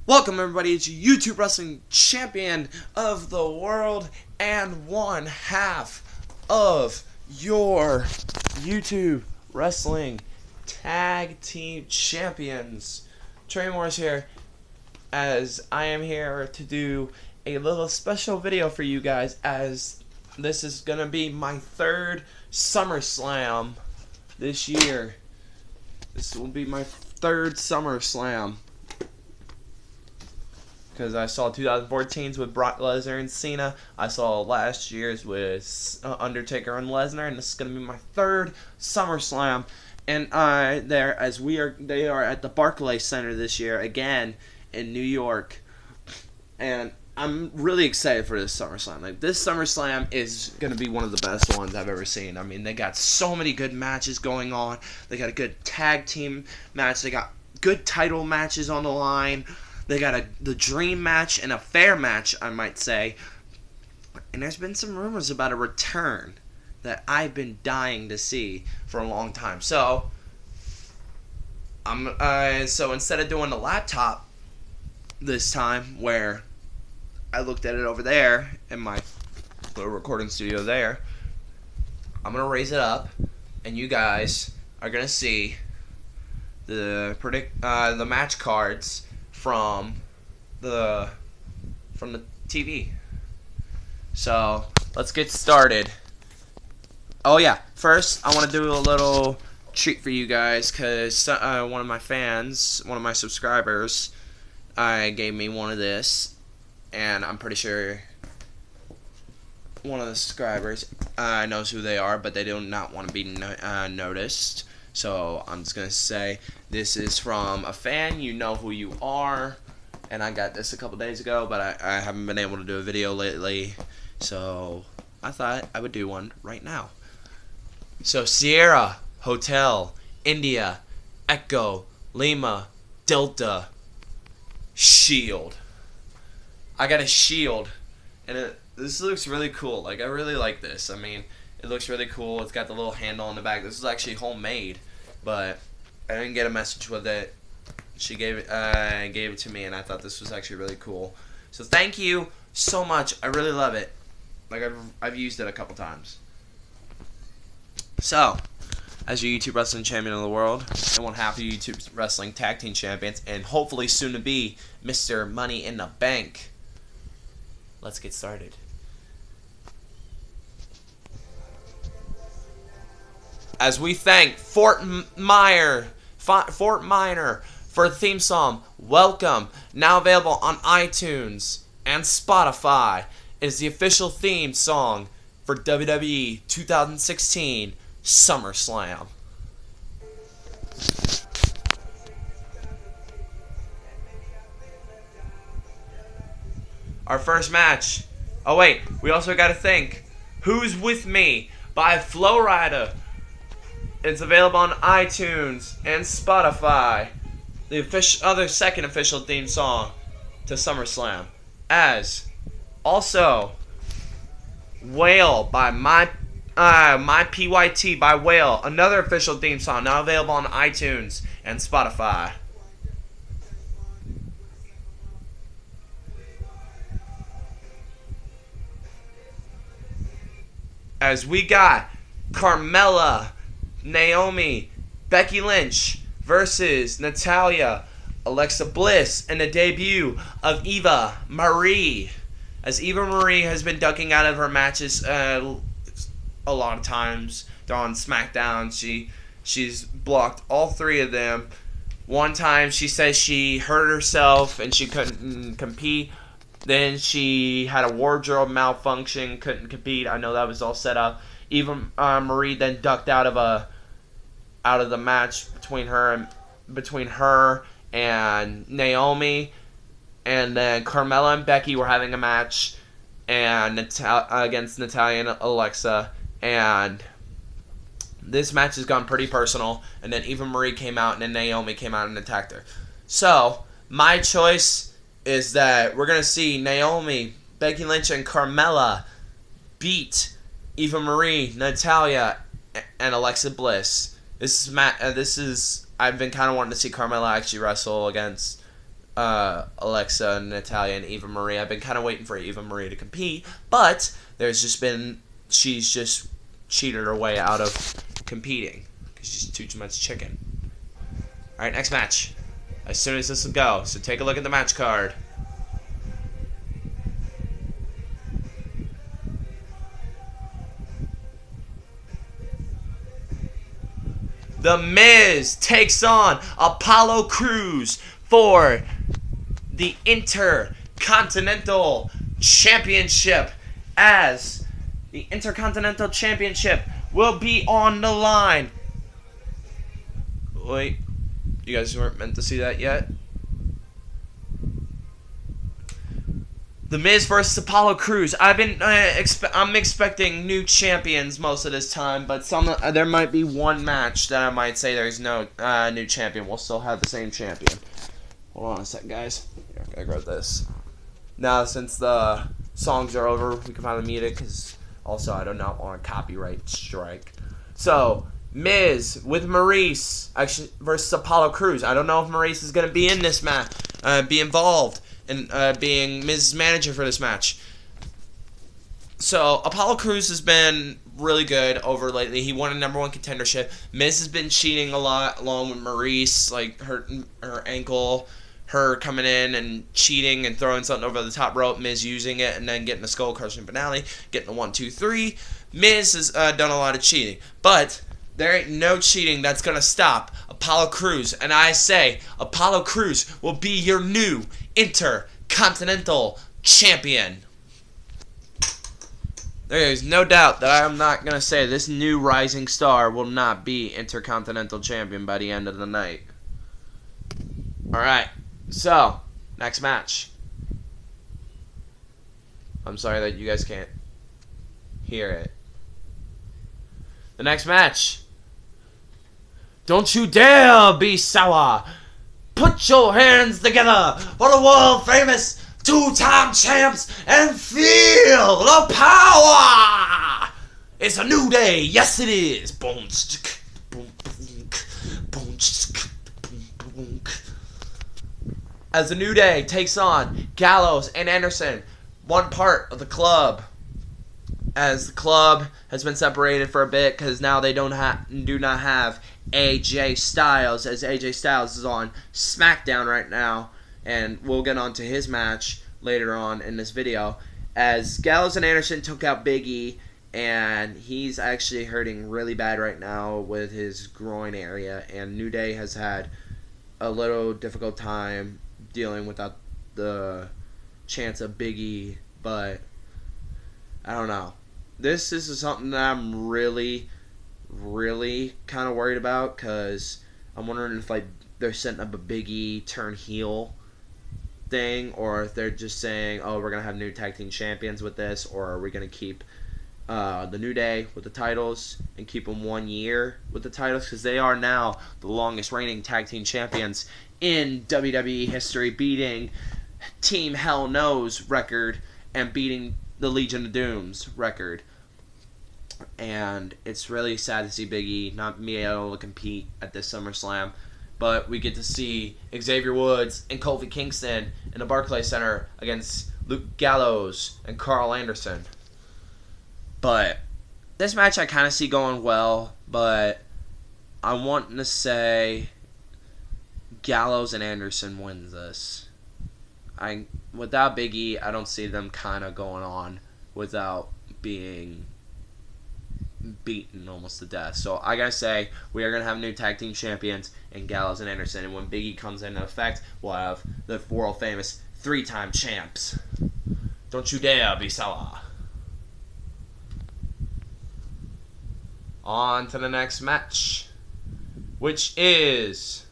Welcome everybody to YouTube Wrestling Champion of the World and one half of your YouTube Wrestling Tag Team Champions. Trey Morris here, as I am here to do a little special video for you guys, as this is going to be my third Summerslam this year. This will be my third Summerslam, because I saw 2014's with Brock Lesnar and Cena. I saw last year's with Undertaker and Lesnar, and this is going to be my third SummerSlam. And they are at the Barclays Center this year again in New York, and I'm really excited for this SummerSlam. Like, this SummerSlam is going to be one of the best ones I've ever seen. I mean, they got so many good matches going on. They got a good tag team match. They got good title matches on the line. They got the dream match and a fair match, I might say. And there's been some rumors about a return that I've been dying to see for a long time. So, so instead of doing the laptop this time, where I looked at it over there in my little recording studio there, I'm gonna raise it up, and you guys are gonna see the match cards from the TV. So let's get started. Oh yeah, first I want to do a little treat for you guys, because one of my fans, one of my subscribers, gave me one of this, and I'm pretty sure one of the subscribers knows who they are, but they do not want to be noticed. So I'm just going to say, this is from a fan, you know who you are, and I got this a couple days ago, but I haven't been able to do a video lately, so I thought I would do one right now. So, Sierra, Hotel, India, Echo, Lima, Delta, Shield. I got a shield, and this looks really cool. Like, I really like this. I mean, it looks really cool. It's got the little handle on the back. This is actually homemade, but I didn't get a message with it. She gave it to me, and I thought this was actually really cool. So thank you so much. I really love it. Like, I've used it a couple times. So, as your YouTube Wrestling Champion of the World, and one half of YouTube Wrestling Tag Team Champions, and hopefully soon to be Mr. Money in the Bank, let's get started. As we thank Fort Minor for the theme song, Welcome, now available on iTunes and Spotify. It is the official theme song for WWE 2016 SummerSlam. Our first match. Oh wait, we also got to thank Who's With Me by Flo Rida. It's available on iTunes and Spotify. The second official theme song to SummerSlam. As also Whale by My PYT by Whale, another official theme song now available on iTunes and Spotify. As we got Carmella, Naomi, Becky Lynch versus Natalya, Alexa Bliss, and the debut of Eva Marie. As Eva Marie has been ducking out of her matches a lot of times on SmackDown. She's blocked all three of them. One time she says she hurt herself and she couldn't compete. Then she had a wardrobe malfunction, couldn't compete. I know that was all set up. Eva Marie then ducked out of the match between her and Naomi, and then Carmella and Becky were having a match against Natalya and Alexa, and this match has gone pretty personal. And then Eva Marie came out, and then Naomi came out and attacked her. So my choice is that we're gonna see Naomi, Becky Lynch, and Carmella beat Eva Marie, Natalya, and Alexa Bliss. I've been kind of wanting to see Carmella actually wrestle against Alexa, Natalia, and Eva Marie. I've been kind of waiting for Eva Marie to compete, but she's just cheated her way out of competing because she's too much chicken. All right, next match. As soon as this will go, so take a look at the match card. The Miz takes on Apollo Crews for the Intercontinental Championship, as the Intercontinental Championship will be on the line. Wait, you guys weren't meant to see that yet? The Miz versus Apollo Crews. I'm expecting new champions most of this time, but there might be one match that I might say there's no new champion. We'll still have the same champion. Hold on a second, guys. Here, I gotta grab this. Now, since the songs are over, we can finally mute it, because also I do not want a copyright strike. So, Miz with Maurice actually versus Apollo Crews. I don't know if Maurice is gonna be in this match, be involved in being Miz's manager for this match. So, Apollo Crews has been really good over lately. He won a #1 contendership. Miz has been cheating a lot, along with Maurice, like hurting her ankle, her coming in and cheating and throwing something over the top rope, Miz using it, and then getting a skull crushing finale, getting a 1, 2, 3. Miz has done a lot of cheating, but there ain't no cheating that's gonna stop Apollo Crews, and I say Apollo Crews will be your new Intercontinental Champion. There is no doubt that I'm not going to say this new rising star will not be Intercontinental Champion by the end of the night. Alright, so, next match. I'm sorry that you guys can't hear it. The next match. Don't you dare be sour. Put your hands together for the world famous 2-time champs and feel the power. It's a new day. Yes, it is. As the New Day takes on Gallows and Anderson, one part of the club, as the club has been separated for a bit because now they do not have AJ Styles, as AJ Styles is on SmackDown right now, and we'll get on to his match later on in this video, as Gallows and Anderson took out Big E, and he's actually hurting really bad right now with his groin area, and New Day has had a little difficult time dealing without the chance of Big E, but I don't know. This is something that I'm really kind of worried about, because I'm wondering if they're setting up a Big E turn heel thing, or if they're just saying, oh, we're going to have new tag team champions with this, or are we going to keep the New Day with the titles and keep them 1 year with the titles, because they are now the longest reigning tag team champions in WWE history, beating Team Hell No's record and beating the Legion of Doom's record. And it's really sad to see Big E not be able to compete at this SummerSlam, but we get to see Xavier Woods and Kofi Kingston in the Barclays Center against Luke Gallows and Carl Anderson. But this match I kind of see going well, but I want to say Gallows and Anderson wins this. Without Big E, I don't see them kind of going on without being beaten almost to death. So I gotta say, we are gonna have new tag team champions in Gallows and Anderson, and when Big E comes into effect, we'll have the world famous 3-time champs. Don't you dare be sour. On to the next match, which is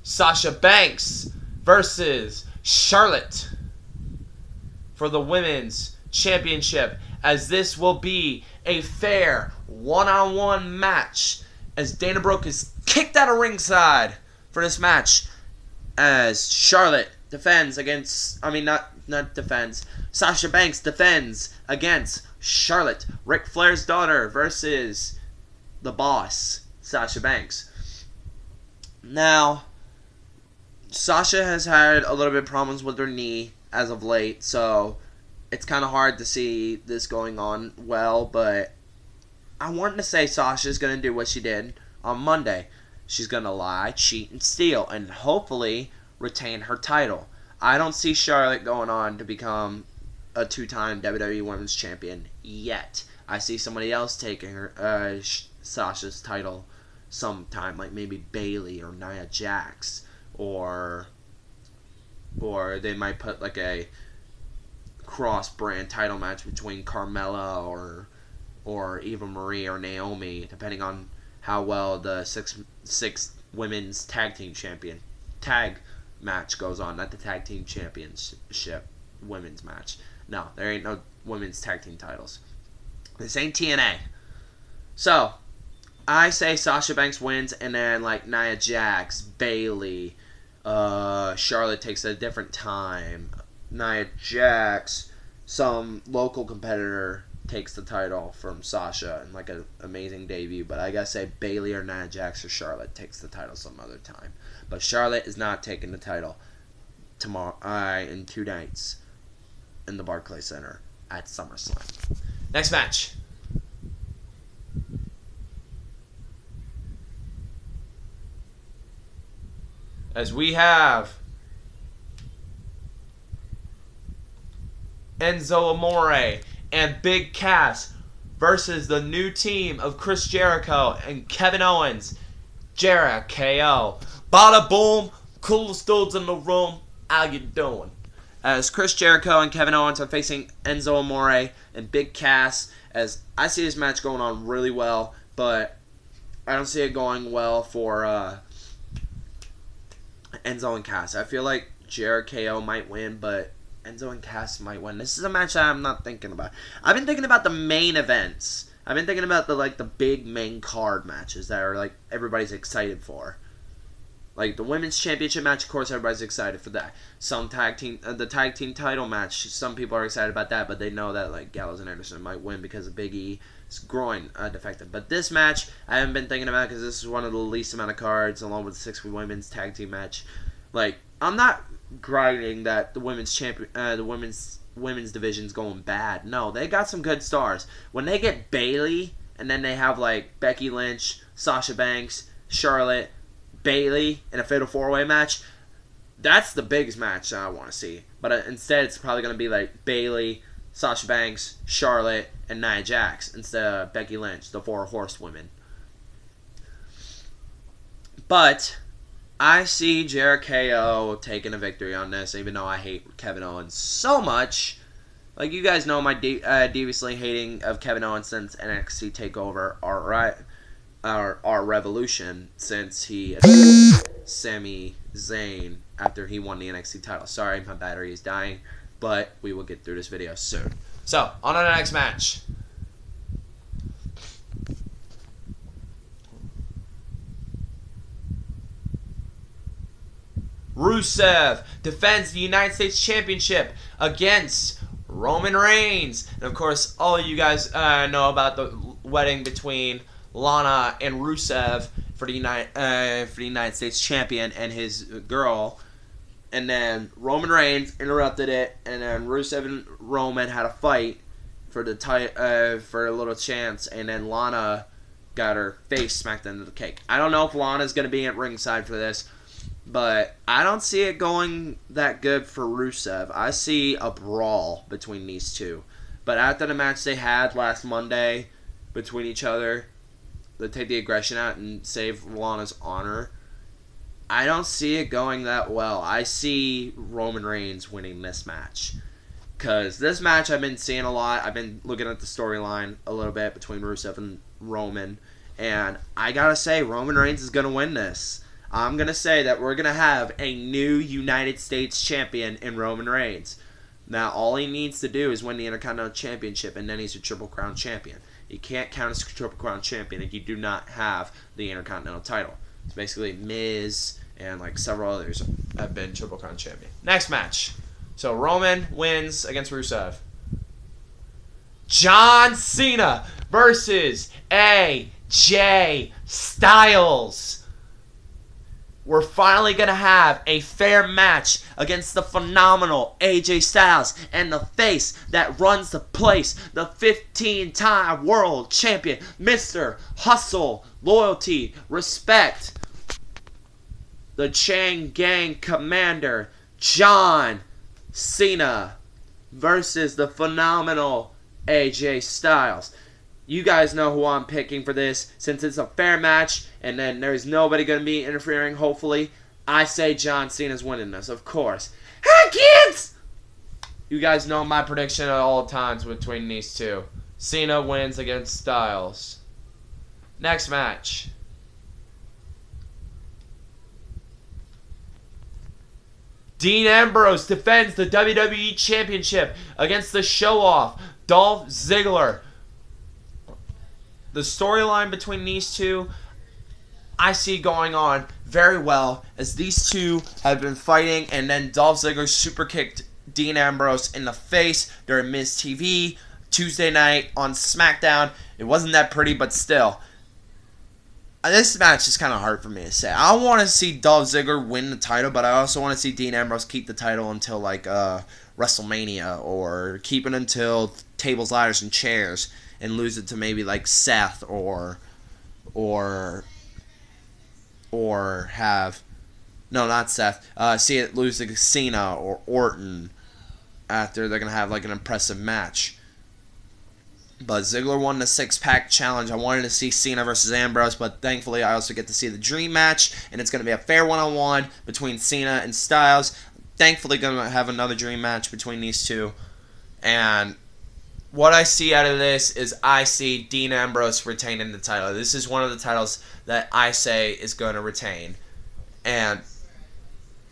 Sasha Banks versus Charlotte for the women's championship, as this will be a fair one-on-one match, as Dana Brooke is kicked out of ringside for this match, as Charlotte defends against, Sasha Banks defends against Charlotte, Ric Flair's daughter, versus the boss, Sasha Banks. Now, Sasha has had a little bit of problems with her knee as of late, so it's kind of hard to see this going on well, but I wanted to say Sasha's going to do what she did on Monday. She's going to lie, cheat, and steal, and hopefully retain her title. I don't see Charlotte going on to become a 2-time WWE Women's Champion yet. I see somebody else taking her Sasha's title sometime, like maybe Bayley or Nia Jax, or they might put like a cross-brand title match between Carmella or Eva Marie or Naomi, depending on how well the six women's tag match goes on. Not the tag team championship women's match. No, there ain't no women's tag team titles. This ain't TNA. So, I say Sasha Banks wins, and then like Nia Jax, Bayley, Charlotte takes a different time. Nia Jax, some local competitor takes the title from Sasha in like an amazing debut. But I gotta say Bayley or Nia Jax or Charlotte takes the title some other time. But Charlotte is not taking the title tomorrow in 2 nights in the Barclays Center at SummerSlam. Next match. As we have Enzo Amore and Big Cass versus the new team of Chris Jericho and Kevin Owens. Jericho. Bada boom. Coolest dudes in the room. How you doing? As Chris Jericho and Kevin Owens are facing Enzo Amore and Big Cass. As I see this match going on really well, but I don't see it going well for Enzo and Cass. I feel like Jericho might win, but Enzo and Cass might win. This is a match that I'm not thinking about. I've been thinking about the main events. I've been thinking about the big main card matches that are like everybody's excited for. Like the women's championship match, of course, everybody's excited for that. Some the tag team title match, some people are excited about that, but they know that like Gallows and Anderson might win because of Big E's groin defected. But this match, I haven't been thinking about because this is one of the least amount of cards, along with the 6 women's tag team match. Like I'm not grinding that the women's women's division's going bad. No, they got some good stars. When they get Bayley, and then they have like Becky Lynch, Sasha Banks, Charlotte, Bayley in a fatal 4-way match, that's the biggest match that I want to see. But instead, it's probably going to be like Bayley, Sasha Banks, Charlotte, and Nia Jax instead of Becky Lynch, the 4 horsewomen. But I see Jericho taking a victory on this, even though I hate Kevin Owens so much. Like, you guys know my deviously hating of Kevin Owens since NXT TakeOver, our Revolution, since he Sami Zayn after he won the NXT title. Sorry, my battery is dying, but we will get through this video soon. So, on to the next match. Rusev defends the United States Championship against Roman Reigns. And of course, all of you guys know about the wedding between Lana and Rusev for the United States Champion and his girl. And then Roman Reigns interrupted it, and then Rusev and Roman had a fight for the for a little chance, and then Lana got her face smacked into the cake. I don't know if Lana's going to be at ringside for this, but I don't see it going that good for Rusev. I see a brawl between these two. But after the match they had last Monday between each other, they take the aggression out and save Lana's honor. I don't see it going that well. I see Roman Reigns winning this match. Because this match I've been seeing a lot. I've been looking at the storyline a little bit between Rusev and Roman. And I gotta say, Roman Reigns is gonna win this. I'm going to say that we're going to have a new United States champion in Roman Reigns. Now, all he needs to do is win the Intercontinental Championship, and then he's a Triple Crown champion. You can't count as a Triple Crown champion if you do not have the Intercontinental title. It's basically Miz and like several others have been Triple Crown champion. Next match. So, Roman wins against Rusev. John Cena versus AJ Styles. we're finally going to have a fair match against the phenomenal AJ Styles and the face that runs the place, the 15-time world champion, Mr. Hustle, Loyalty, Respect, the Chain Gang Commander, John Cena, versus the phenomenal AJ Styles. You guys know who I'm picking for this. Since it's a fair match and then there's nobody going to be interfering, hopefully, I say John Cena's winning this, of course. Hey, kids! You guys know my prediction at all times between these two. Cena wins against Styles. Next match. Dean Ambrose defends the WWE Championship against the show-off, Dolph Ziggler. The storyline between these two, I see going on very well, as these two have been fighting, and then Dolph Ziggler super kicked Dean Ambrose in the face during Miz TV Tuesday night on SmackDown. It wasn't that pretty, but still. This match is kind of hard for me to say. I want to see Dolph Ziggler win the title, but I also want to see Dean Ambrose keep the title until like WrestleMania, or keep it until Tables, Ladders, and Chairs, and lose it to maybe like Seth or have, no, not Seth. See it lose to Cena or Orton after they're gonna have like an impressive match. But Ziggler won the 6-pack challenge. I wanted to see Cena versus Ambrose, but thankfully I also get to see the dream match, and it's going to be a fair one-on-one between Cena and Styles. Thankfully going to have another dream match between these two. And what I see out of this is I see Dean Ambrose retaining the title. This is one of the titles that I say is going to retain. And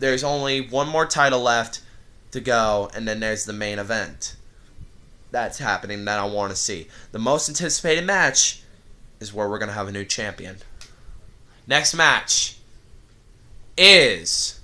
there's only one more title left to go, and then there's the main event that's happening that I want to see. The most anticipated match is where we're going to have a new champion. Next match is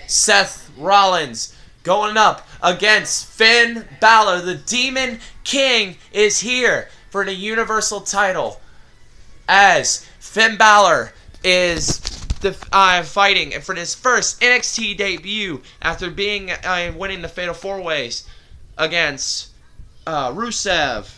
Seth Rollins going up against Finn Balor. The Demon King is here for the Universal title, as Finn Balor is fighting for his first NXT debut after being winning the Fatal 4-Ways against Rusev,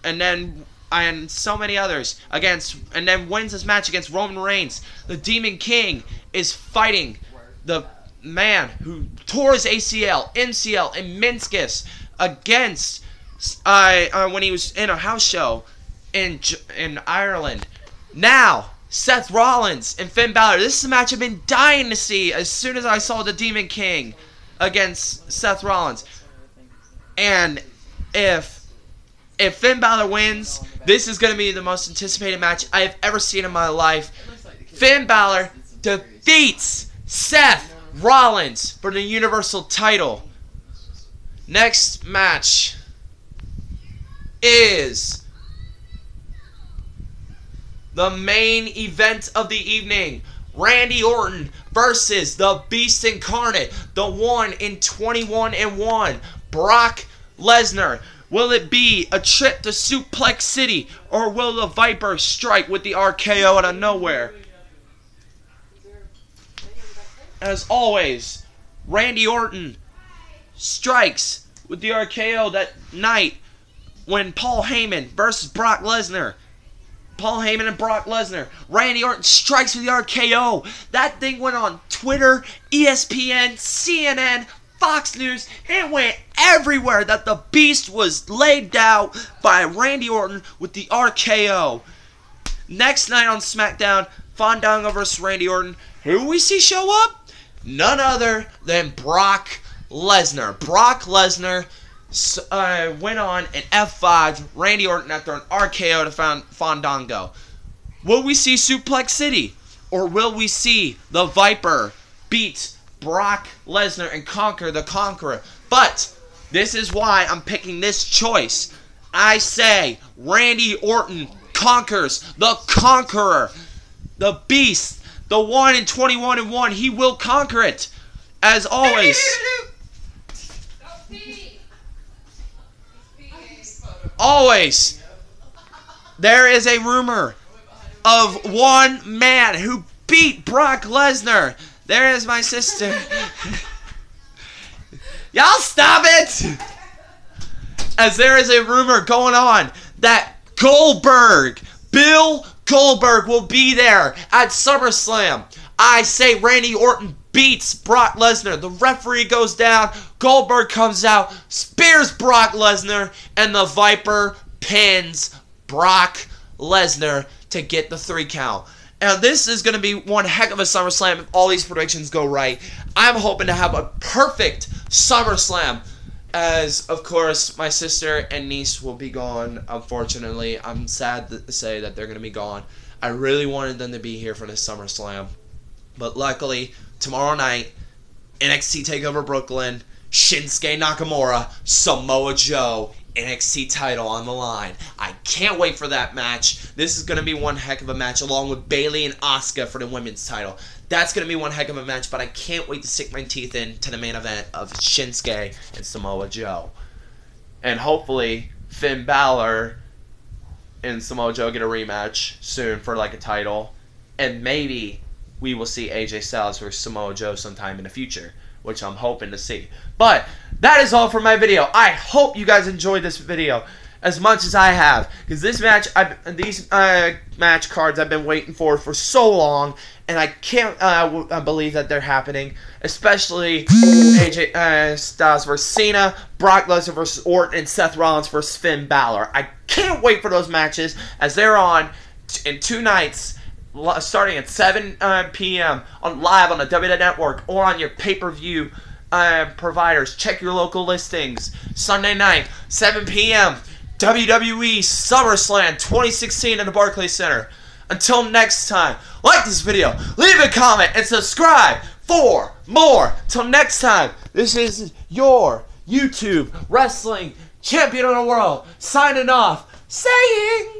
and so many others, and then wins his match against Roman Reigns. The Demon King is fighting the man who tore his ACL, MCL, and meniscus against when he was in a house show in Ireland. Now Seth Rollins and Finn Balor. This is a match I've been dying to see as soon as I saw the Demon King against Seth Rollins. And if Finn Balor wins, this is going to be the most anticipated match I have ever seen in my life. Finn Balor defeats Seth Rollins for the Universal title. Next match is the main event of the evening. Randy Orton versus the Beast Incarnate, the 1-21-1, Brock Lesnar. Will it be a trip to Suplex City, or will the Viper strike with the RKO out of nowhere? As always, Randy Orton strikes with the RKO that night when Paul Heyman versus Brock Lesnar. Paul Heyman and Brock Lesnar. Randy Orton strikes with the RKO. That thing went on Twitter, ESPN, CNN, Fox News. It went everywhere that the Beast was laid out by Randy Orton with the RKO. Next night on SmackDown, Fandango versus Randy Orton. Who we see show up? None other than Brock Lesnar. Brock Lesnar went on an F5 Randy Orton after an RKO to Fandango. Will we see Suplex City? Or will we see the Viper beat Brock Lesnar and conquer the Conqueror? But this is why I'm picking this choice. I say Randy Orton conquers the Conqueror. The Beast, the 1-21-1, he will conquer it. As always. Always, there is a rumor of one man who beat Brock Lesnar. There is my sister. Y'all stop it! As there is a rumor going on that Bill Goldberg will be there at SummerSlam. I say Randy Orton beats Brock Lesnar. The referee goes down. Goldberg comes out, spears Brock Lesnar, and the Viper pins Brock Lesnar to get the 3 count. Now, this is going to be one heck of a SummerSlam if all these predictions go right. I'm hoping to have a perfect SummerSlam, as, of course, my sister and niece will be gone, unfortunately. I'm sad to say that they're going to be gone. I really wanted them to be here for this SummerSlam. But luckily, tomorrow night, NXT TakeOver Brooklyn, Shinsuke Nakamura, Samoa Joe, NXT title on the line. I can't wait for that match. This is going to be one heck of a match, along with Bayley and Asuka for the women's title. That's going to be one heck of a match, but I can't wait to stick my teeth into the main event of Shinsuke and Samoa Joe. And hopefully, Finn Balor and Samoa Joe get a rematch soon for like a title. And maybe we will see AJ Styles versus Samoa Joe sometime in the future, which I'm hoping to see. But that is all for my video. I hope you guys enjoyed this video as much as I have, because this match, these match cards I've been waiting for so long, and I can't believe that they're happening. Especially AJ Styles versus Cena, Brock Lesnar versus Orton, and Seth Rollins versus Finn Balor. I can't wait for those matches, as they're on in 2 nights, starting at 7 p.m. live on the WWE Network or on your pay-per-view providers. Check your local listings. Sunday night, 7 p.m. WWE SummerSlam 2016 in the Barclays Center. Until next time, like this video, leave a comment, and subscribe for more. Till next time, this is your YouTube Wrestling Champion of the World signing off, saying